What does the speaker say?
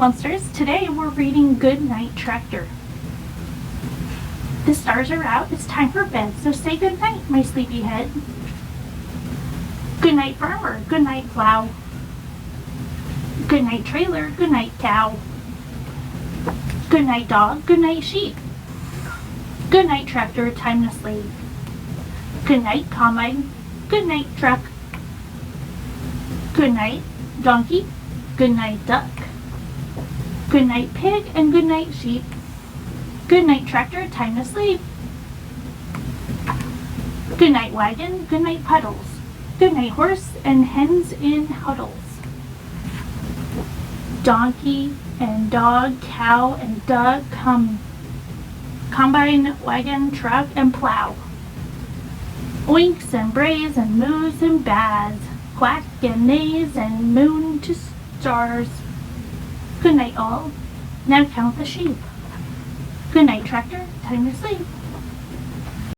monsters. Today we're reading Goodnight Tractor. The stars are out, it's time for bed, so say goodnight, my sleepyhead. Goodnight farmer, goodnight plow. Goodnight trailer, goodnight cow. Goodnight dog, goodnight sheep. Goodnight tractor, time to sleep. Goodnight combine, goodnight truck. Goodnight donkey, goodnight duck. Goodnight pig and goodnight sheep. Goodnight tractor, time to sleep. Goodnight wagon, goodnight puddles. Goodnight horse and hens in huddles. Donkey and dog, cow and duck, combine, wagon, truck and plow. Oinks and brays and moos and bads. Quack and nays and moon to stars. Good night all, now count the sheep. Good night tractor, time to sleep.